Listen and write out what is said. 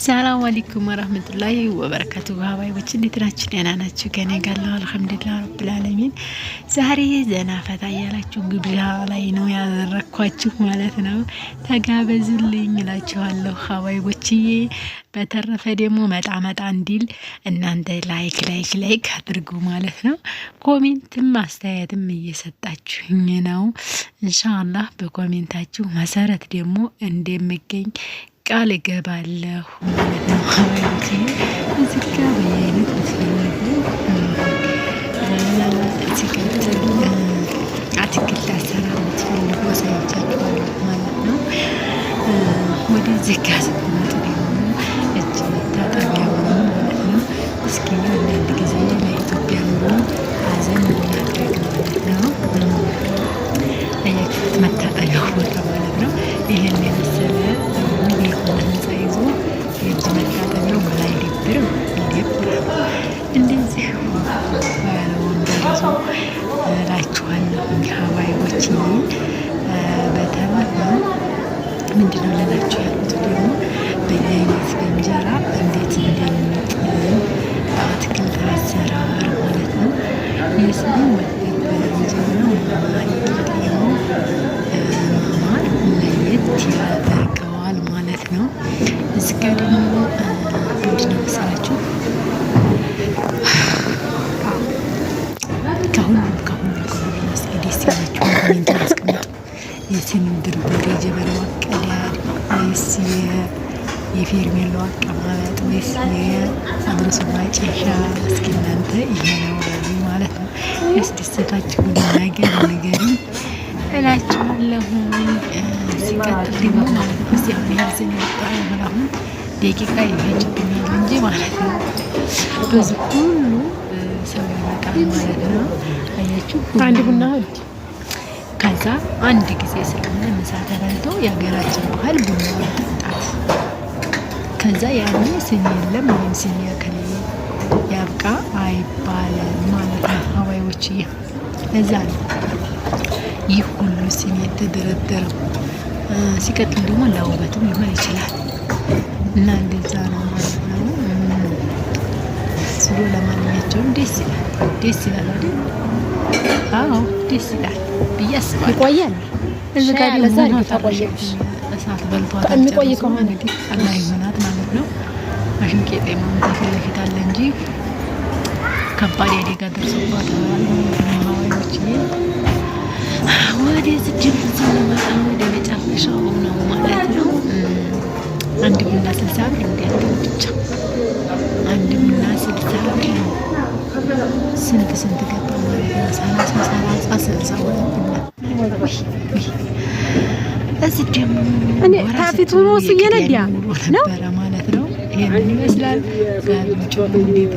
ሰላም አለይኩም ወራህመቱላሂ ወበረካቱሁ። ሀባይቦች እንዴት ናችሁ? ደህና ናችሁ? ከኔ ጋር ነው አልሐምዱሊላህ ረብል ዓለሚን። ዛሬ ዘና ፈታ እያላችሁ ግብዣ ላይ ነው ያደረኳችሁ ማለት ነው። ተጋበዙልኝ እላችኋለሁ ሀባይቦችዬ። በተረፈ ደግሞ መጣ እንዲል እናንተ ላይክ አድርጉ ማለት ነው። ኮሜንትም አስተያየትም እየሰጣችሁኝ ነው። ኢንሻአላህ በኮሜንታችሁ መሰረት ደግሞ እንደምገኝ ቃል እገባለሁ ማለት ነው። ሀዋይዎቼ እዚህ ጋር በየአይነት ብትፈልጉ ሲቀጥል አትክልት አሰራር ብትፈልጉ አሳይቻችኋለሁ ማለት ነው። ወደዚህ ጋር ስትመጡ ደግሞ እጅ መታጠቢያ ነው ማለት ነው። እስኪ አንዳንድ ጊዜ ለኢትዮጵያ ኑሮ ሀዘን የሚያደርግ ማለት ነው። አያችሁት? መታጠቢያው ቦታ ማለት ነው። ይህን የመሰለ ህንፃ ይዞ የእጅ መታጠቢያው ላይ ደብርም እንደዚህ ያለ ወንበር ይዞ እላችኋለሁ ሀባይቦች። በተረፈ ምንድነው ልላችሁ ያሉት ደግሞ በየአይነት እንጀራ እንዴት እንደሚጥም በአትክልት አሰራር ማለት ነው። የስሙ መገበር እንጀራው ማይቄጤሞ ማማር ለየት ያደርገዋል ማለት ነው። እዚህ ጋር ደግሞ ምንድነው መሰላችሁ ከሁሉም እስኪ ደስ ያላችሁ ኮሜንት አስቀምጡ። የስኒው ድርድር የጀበናው አቀዳድ ወይስ የፌርሜሎ አቀማመጥ ወይስ የአብረሱ ማጨሻ? እስኪ እናንተ ይሄ ነው ማለት ነው ያስደሰታችሁ ነገር ንገሩኝ እላችኋለሁ። ሲቀጥል ደግሞ ማለት ነው እስቲ አሁን ያዘኝ ወጣው ብላሁን ደቂቃ ይፈጅብኛል እንጂ ማለት ነው በዚህ ሁሉ ሰው ይመጣል ማለት ነው። አያችሁ አንድ ቡና ወድ ከዛ አንድ ጊዜ ስለሆነ ምሳ ተበልቶ የሀገራችን ባህል ቡና መጠጣት። ከዛ ያኔ ስኒ የለም ወይም ስኒ ያከለ ያብቃ አይባልም ማለት ነው ሀዋይዎች። ለዛ ነው ይህ ሁሉ ስኒ የተደረደረው። ሲቀጥል ደግሞ ለውበትም ሊሆን ይችላል እና እንደዛ ነው ማለት ነው። ስሎ ለማንኛቸውም ደስ ይላል አይደል? አዎ ደስ ይላል ብዬ አስባለሁ። ይቆያል እዚህ ጋር ለዛ ታቆየሽ እሳት በልቷት የሚቆይ ከሆነ ግን አላህ ይሆናት ማለት ነው። ማሽን ቄጤማ ተፈለፊት አለ እንጂ ከባድ አደጋ ደርሶባታል ሀዋይዎች። ወደዚህ ጅምር ስንመጣ ወደ መጨረሻው ነው ማለት ነው። አንድ ቡና 60 ብር እንዲያለው ብቻ አንድ ቡና 60 ብር ነው። ስንት ገባ ማለት ነው? 30 ቡና እዚህ ደግሞ እኔ ታፊት ሆኖ ሲየነዲያ ነው ማለት ነው። ይሄን ይመስላል ጋር እንዴት እንደሚሄድ